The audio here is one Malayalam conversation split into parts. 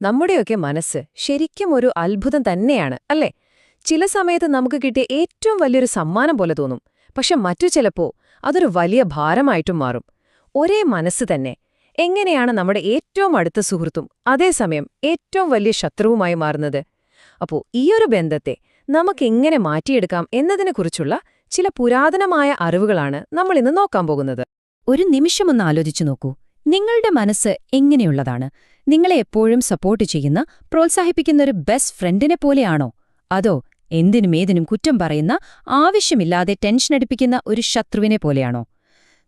നമ്മുടെയൊക്കെ മനസ്സ് ശരിക്കും ഒരു അത്ഭുതം തന്നെയാണ് അല്ലേ? ചില സമയത്ത് നമുക്ക് കിട്ടിയ ഏറ്റവും വലിയൊരു സമ്മാനം പോലെ തോന്നും. പക്ഷെ മറ്റു ചിലപ്പോ അതൊരു വലിയ ഭാരമായിട്ടും മാറും. ഒരേ മനസ്സ് തന്നെ എങ്ങനെയാണ് നമ്മുടെ ഏറ്റവും അടുത്ത സുഹൃത്തും അതേസമയം ഏറ്റവും വലിയ ശത്രുവുമായി മാറുന്നത്? അപ്പോ ഈയൊരു ബന്ധത്തെ നമുക്കെങ്ങനെ മാറ്റിയെടുക്കാം എന്നതിനെക്കുറിച്ചുള്ള ചില പുരാതനമായ അറിവുകളാണ് നമ്മളിന്ന് നോക്കാൻ പോകുന്നത്. ഒരു നിമിഷമൊന്ന് ആലോചിച്ചു നോക്കൂ. നിങ്ങളുടെ മനസ്സ് എങ്ങനെയുള്ളതാണ്? നിങ്ങളെ എപ്പോഴും സപ്പോർട്ട് ചെയ്യുന്ന, പ്രോത്സാഹിപ്പിക്കുന്ന ഒരു ബെസ്റ്റ് ഫ്രണ്ടിനെ പോലെയാണോ? അതോ എന്തിനും ഏതിനും കുറ്റം പറയുന്ന, ആവശ്യമില്ലാതെ ടെൻഷനടിപ്പിക്കുന്ന ഒരു ശത്രുവിനെ പോലെയാണോ?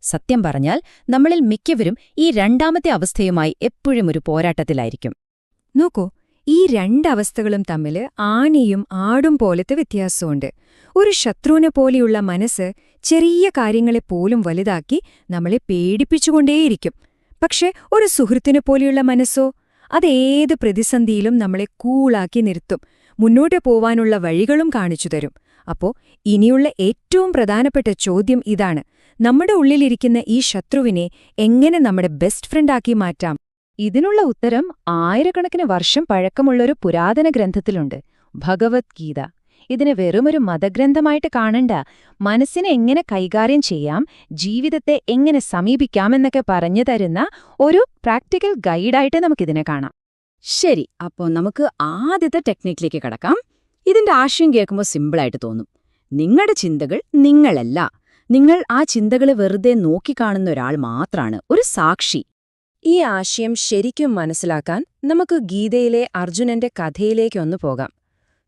സത്യം പറഞ്ഞാൽ നമ്മളിൽ മിക്കവരും ഈ രണ്ടാമത്തെ അവസ്ഥയുമായി എപ്പോഴും ഒരു പോരാട്ടത്തിലായിരിക്കും. നോക്കൂ, ഈ രണ്ടവസ്ഥകളും തമ്മിൽ ആണിയും ആടും പോലത്തെ വ്യത്യാസമുണ്ട്. ഒരു ശത്രുവിനെ പോലെയുള്ള മനസ്സ് ചെറിയ കാര്യങ്ങളെപ്പോലും വലുതാക്കി നമ്മളെ പേടിപ്പിച്ചുകൊണ്ടേയിരിക്കും. പക്ഷെ ഒരു സുഹൃത്തിനെ പോലെയുള്ള മനസ്സോ, അതേത് പ്രതിസന്ധിയിലും നമ്മളെ കൂളാക്കി നിർത്തും, മുന്നോട്ട് പോവാനുള്ള വഴികളും കാണിച്ചു തരും. അപ്പോ ഇനിയുള്ള ഏറ്റവും പ്രധാനപ്പെട്ട ചോദ്യം ഇതാണ്: നമ്മുടെ ഉള്ളിലിരിക്കുന്ന ഈ ശത്രുവിനെ എങ്ങനെ നമ്മുടെ ബെസ്റ്റ് ഫ്രണ്ടാക്കി മാറ്റാം? ഇതിനുള്ള ഉത്തരം ആയിരക്കണക്കിന് വർഷം പഴക്കമുള്ളൊരു പുരാതന ഗ്രന്ഥത്തിലുണ്ട്, ഭഗവത്ഗീത. ഇതിനെ വെറുമൊരു മതഗ്രന്ഥമായിട്ട് കാണണ്ട, മനസ്സിനെ എങ്ങനെ കൈകാര്യം ചെയ്യാം, ജീവിതത്തെ എങ്ങനെ സമീപിക്കാമെന്നൊക്കെ പറഞ്ഞു തരുന്ന ഒരു പ്രാക്ടിക്കൽ ഗൈഡായിട്ട് നമുക്കിതിനെ കാണാം. ശരി, അപ്പോൾ നമുക്ക് ആദ്യത്തെ ടെക്നിക്കിലേക്ക് കടക്കാം. ഇതിന്റെ ആശയം കേൾക്കുമ്പോൾ സിമ്പിളായിട്ട് തോന്നും. നിങ്ങളുടെ ചിന്തകൾ നിങ്ങളല്ല. നിങ്ങൾ ആ ചിന്തകളെ വെറുതെ നോക്കിക്കാണുന്ന ഒരാൾ മാത്രമാണ്, ഒരു സാക്ഷി. ഈ ആശയം ശരിക്കും മനസ്സിലാക്കാൻ നമുക്ക് ഗീതയിലെ അർജുനന്റെ കഥയിലേക്കൊന്നു പോകാം.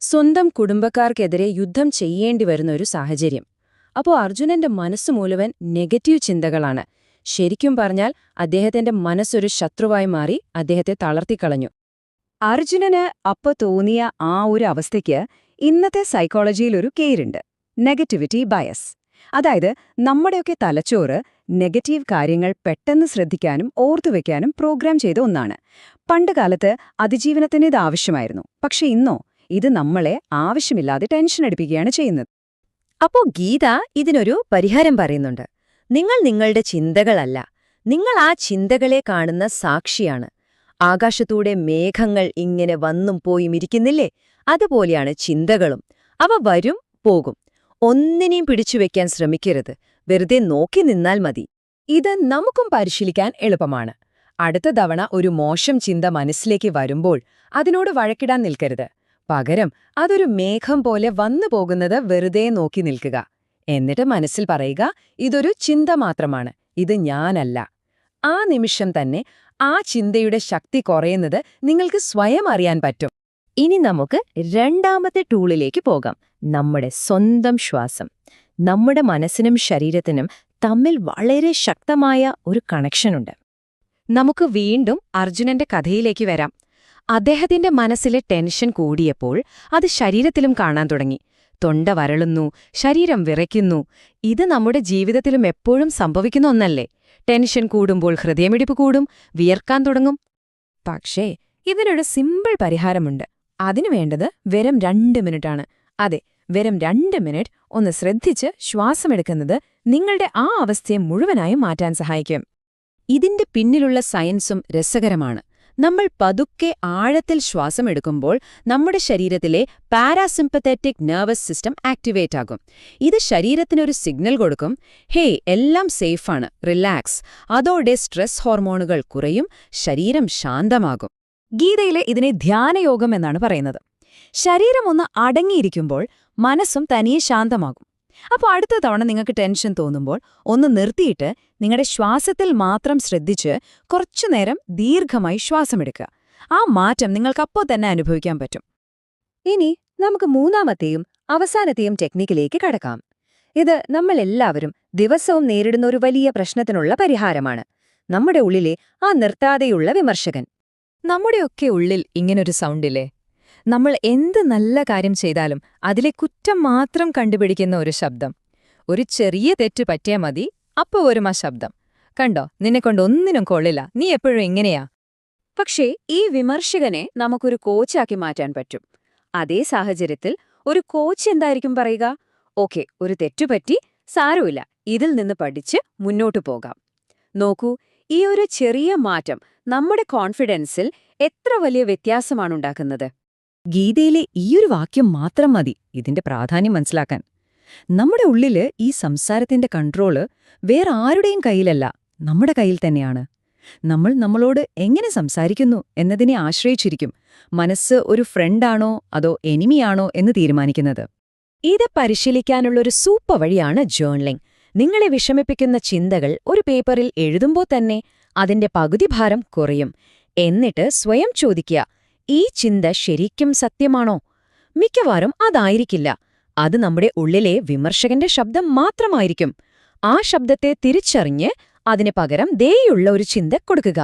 സ്വന്തം കുടുംബക്കാർക്കെതിരെ യുദ്ധം ചെയ്യേണ്ടി വരുന്ന ഒരു സാഹചര്യം. അപ്പോൾ അർജുനന്റെ മനസ്സ് മുഴുവൻ നെഗറ്റീവ് ചിന്തകളാണ്. ശരിക്കും പറഞ്ഞാൽ അദ്ദേഹത്തിന്റെ മനസ്സൊരു ശത്രുവായി മാറി അദ്ദേഹത്തെ തളർത്തിക്കളഞ്ഞു. അർജുനന് അപ്പോ തോന്നിയ ആ ഒരു അവസ്ഥയ്ക്ക് ഇന്നത്തെ സൈക്കോളജിയിലൊരു പേരുണ്ട്: നെഗറ്റിവിറ്റി ബയസ്. അതായത് നമ്മുടെയൊക്കെ തലച്ചോറ് നെഗറ്റീവ് കാര്യങ്ങൾ പെട്ടെന്ന് ശ്രദ്ധിക്കാനും ഓർത്തുവെക്കാനും പ്രോഗ്രാം ചെയ്ത ഒന്നാണ്. പണ്ടുകാലത്ത് അതിജീവനത്തിന് ഇത് ആവശ്യമായിരുന്നു. പക്ഷെ ഇന്നോ ഇത് നമ്മളെ ആവശ്യമില്ലാതെ ടെൻഷൻ അടിപ്പിക്കുകയാണ് ചെയ്യുന്നത്. അപ്പോ ഗീത ഇതിനൊരു പരിഹാരം പറയുന്നുണ്ട്. നിങ്ങൾ നിങ്ങളുടെ ചിന്തകളല്ല, നിങ്ങൾ ആ ചിന്തകളെ കാണുന്ന സാക്ഷിയാണ്. ആകാശത്തൂടെ മേഘങ്ങൾ ഇങ്ങനെ വന്നും പോയും ഇരിക്കുന്നില്ലേ? അതുപോലെയാണ് ചിന്തകളും. അവ വരും പോകും. ഒന്നിനെയും പിടിച്ചുവെക്കാൻ ശ്രമിക്കരുത്, വെറുതെ നോക്കി നിന്നാൽ മതി. ഇത് നമുക്കും പരിശീലിക്കാൻ എളുപ്പമാണ്. അടുത്ത തവണ ഒരു മോശം ചിന്ത മനസ്സിലേക്ക് വരുമ്പോൾ അതിനോട് വഴക്കിടാൻ നിൽക്കരുത്. പകരം അതൊരു മേഘം പോലെ വന്നു പോകുന്നത് വെറുതെ നോക്കി നിൽക്കുക. എന്നിട്ട് മനസ്സിൽ പറയുക, ഇതൊരു ചിന്ത മാത്രമാണ്, ഇത് ഞാനല്ല. ആ നിമിഷം തന്നെ ആ ചിന്തയുടെ ശക്തി കുറയുന്നത് നിങ്ങൾക്ക് സ്വയം അറിയാൻ പറ്റും. ഇനി നമുക്ക് രണ്ടാമത്തെ ടൂളിലേക്ക് പോകാം, നമ്മുടെ സ്വന്തം ശ്വാസം. നമ്മുടെ മനസ്സിനും ശരീരത്തിനും തമ്മിൽ വളരെ ശക്തമായ ഒരു കണക്ഷനുണ്ട്. നമുക്ക് വീണ്ടും അർജുനന്റെ കഥയിലേക്ക് വരാം. അദ്ദേഹത്തിന്റെ മനസ്സിലെ ടെൻഷൻ കൂടിയപ്പോൾ അത് ശരീരത്തിലും കാണാൻ തുടങ്ങി. തൊണ്ട വരളുന്നു, ശരീരം വിറയ്ക്കുന്നു. ഇത് നമ്മുടെ ജീവിതത്തിലും എപ്പോഴും സംഭവിക്കുന്ന ഒന്നല്ലേ? ടെൻഷൻ കൂടുമ്പോൾ ഹൃദയമിടിപ്പ് കൂടും, വിയർക്കാൻ തുടങ്ങും. പക്ഷേ ഇതിനൊരു സിമ്പിൾ പരിഹാരമുണ്ട്. അതിനു വേണ്ടത് വെറും 2 മിനിറ്റാണ്. അതെ, വെറും 2 മിനിറ്റ് ഒന്ന് ശ്രദ്ധിച്ച് ശ്വാസമെടുക്കുന്നത് നിങ്ങളുടെ ആ അവസ്ഥയെ മുഴുവനായും മാറ്റാൻ സഹായിക്കും. ഇതിന്റെ പിന്നിലുള്ള സയൻസും രസകരമാണ്. നമ്മൾ പതുക്കെ ആഴത്തിൽ ശ്വാസമെടുക്കുമ്പോൾ നമ്മുടെ ശരീരത്തിലെ പാരാസിമ്പത്തറ്റിക് നെർവസ് സിസ്റ്റം ആക്ടിവേറ്റ് ആകും. ഇത് ശരീരത്തിനൊരു സിഗ്നൽ കൊടുക്കും, ഹേ, എല്ലാം സേഫാണ്, റിലാക്സ്. അതോടെ സ്ട്രെസ് ഹോർമോണുകൾ കുറയും, ശരീരം ശാന്തമാകും. ഗീതയിലെ ഇതിനെ ധ്യാനയോഗം എന്നാണ് പറയുന്നത്. ശരീരം ഒന്ന് അടങ്ങിയിരിക്കുമ്പോൾ മനസ്സും തനിയെ ശാന്തമാകും. അപ്പോൾ അടുത്ത തവണ നിങ്ങൾക്ക് ടെൻഷൻ തോന്നുമ്പോൾ ഒന്ന് നിർത്തിയിട്ട് നിങ്ങളുടെ ശ്വാസത്തിൽ മാത്രം ശ്രദ്ധിച്ച് കുറച്ചുനേരം ദീർഘമായി ശ്വാസമെടുക്കുക. ആ മാറ്റം നിങ്ങൾക്കപ്പോൾ തന്നെ അനുഭവിക്കാൻ പറ്റും. ഇനി നമുക്ക് മൂന്നാമത്തെയും അവസാനത്തെയും ടെക്നിക്കിലേക്ക് കടക്കാം. ഇത് നമ്മളെല്ലാവരും ദിവസവും നേരിടുന്ന ഒരു വലിയ പ്രശ്നത്തിനുള്ള പരിഹാരമാണ്: നമ്മുടെ ഉള്ളിലെ ആ നിർത്താതെയുള്ള വിമർശകൻ. നമ്മുടെയൊക്കെ ഉള്ളിൽ ഇങ്ങനൊരു സൗണ്ടില്ലേ? നമ്മൾ എന്ത് നല്ല കാര്യം ചെയ്താലും അതിലെ കുറ്റം മാത്രം കണ്ടുപിടിക്കുന്ന ഒരു ശബ്ദം. ഒരു ചെറിയ തെറ്റ് പറ്റിയാൽ മതി, അപ്പോൾ വരും ആ ശബ്ദം: കണ്ടോ, നിന്നെക്കൊണ്ട് ഒന്നിനും കൊള്ളില്ല, നീ എപ്പോഴും ഇങ്ങനെയാ. പക്ഷേ ഈ വിമർശകനെ നമുക്കൊരു കോച്ചാക്കി മാറ്റാൻ പറ്റും. അതേ സാഹചര്യത്തിൽ ഒരു കോച്ച് എന്തായിരിക്കും പറയുക? ഓക്കെ, ഒരു തെറ്റുപറ്റി, സാരമില്ല, ഇതിൽ നിന്ന് പഠിച്ച് മുന്നോട്ടു പോകാം. നോക്കൂ, ഈ ഒരു ചെറിയ മാറ്റം നമ്മുടെ കോൺഫിഡൻസിൽ എത്ര വലിയ വ്യത്യാസമാണുണ്ടാക്കുന്നത്? ഗീതയിലെ ഈയൊരു വാക്യം മാത്രം മതി ഇതിന്റെ പ്രാധാന്യം മനസ്സിലാക്കാൻ. നമ്മുടെ ഉള്ളില് ഈ സംസാരത്തിന്റെ കൺട്രോള് വേറെ ആരുടെയും കയ്യിലല്ല, നമ്മുടെ കയ്യിൽ തന്നെയാണ്. നമ്മൾ നമ്മളോട് എങ്ങനെ സംസാരിക്കുന്നു എന്നതിനെ ആശ്രയിച്ചിരിക്കും മനസ്സ് ഒരു ഫ്രണ്ടാണോ അതോ എനിമിയാണോ എന്ന് തീരുമാനിക്കുന്നത്. ഇത് പരിശീലിക്കാനുള്ളൊരു സൂപ്പർ വഴിയാണ് ജേർണലിംഗ്. നിങ്ങളെ വിഷമിപ്പിക്കുന്ന ചിന്തകൾ ഒരു പേപ്പറിൽ എഴുതുമ്പോൾ തന്നെ അതിന്റെ പകുതി ഭാരം കുറയും. എന്നിട്ട് സ്വയം ചോദിക്കുക, ഈ ചിന്ത ശരിക്കും സത്യമാണോ? മിക്കവാറും അതായിരിക്കില്ല. അത് നമ്മുടെ ഉള്ളിലെ വിമർശകന്റെ ശബ്ദം മാത്രമായിരിക്കും. ആ ശബ്ദത്തെ തിരിച്ചറിഞ്ഞ് അതിന് പകരം ദയുള്ള ഒരു ചിന്ത കൊടുക്കുക.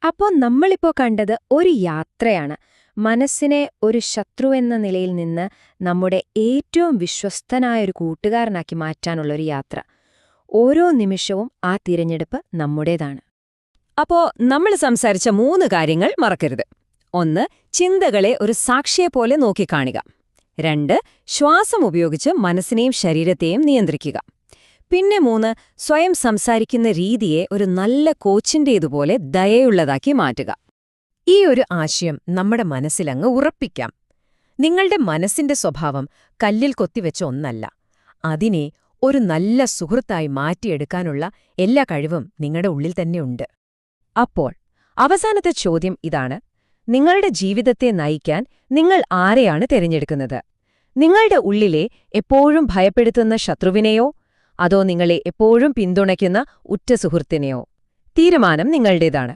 അപ്പോ നമ്മളിപ്പോ കണ്ടത് ഒരു യാത്രയാണ്. മനസ്സിനെ ഒരു ശത്രുവെന്ന നിലയിൽ നിന്ന് നമ്മുടെ ഏറ്റവും വിശ്വസ്തനായൊരു കൂട്ടുകാരനാക്കി മാറ്റാനുള്ളൊരു യാത്ര. ഓരോ നിമിഷവും ആ തിരഞ്ഞെടുപ്പ് നമ്മുടേതാണ്. അപ്പോ നമ്മൾ സംസാരിച്ച 3 കാര്യങ്ങൾ മറക്കരുത്. 1. ചിന്തകളെ ഒരു സാക്ഷിയെപ്പോലെ നോക്കിക്കാണുക. 2. ശ്വാസം ഉപയോഗിച്ച് മനസ്സിനെയും ശരീരത്തെയും നിയന്ത്രിക്കുക. പിന്നെ 3. സ്വയം സംസാരിക്കുന്ന രീതിയെ ഒരു നല്ല കോച്ചിന്റേതുപോലെ ദയയുള്ളതാക്കി മാറ്റുക. ഈ ഒരു ആശയം നമ്മുടെ മനസ്സിലങ്ങ് ഉറപ്പിക്കാം. നിങ്ങളുടെ മനസ്സിന്റെ സ്വഭാവം കല്ലിൽ കൊത്തിവെച്ച ഒന്നല്ല. അതിനെ ഒരു നല്ല സുഹൃത്തായി മാറ്റിയെടുക്കാനുള്ള എല്ലാ കഴിവും നിങ്ങളുടെ ഉള്ളിൽ തന്നെയുണ്ട്. അപ്പോൾ അവസാനത്തെ ചോദ്യം ഇതാണ്: നിങ്ങളുടെ ജീവിതത്തെ നയിക്കാൻ നിങ്ങൾ ആരെയാണ് തിരഞ്ഞെടുക്കുന്നത്? നിങ്ങളുടെ ഉള്ളിലെ എപ്പോഴും ഭയപ്പെടുത്തുന്ന ശത്രുവിനെയോ അതോ നിങ്ങളെ എപ്പോഴും പിന്തുണയ്ക്കുന്ന ഉറ്റ സുഹൃത്തിനെയോ? തീരുമാനം നിങ്ങളുടേതാണ്.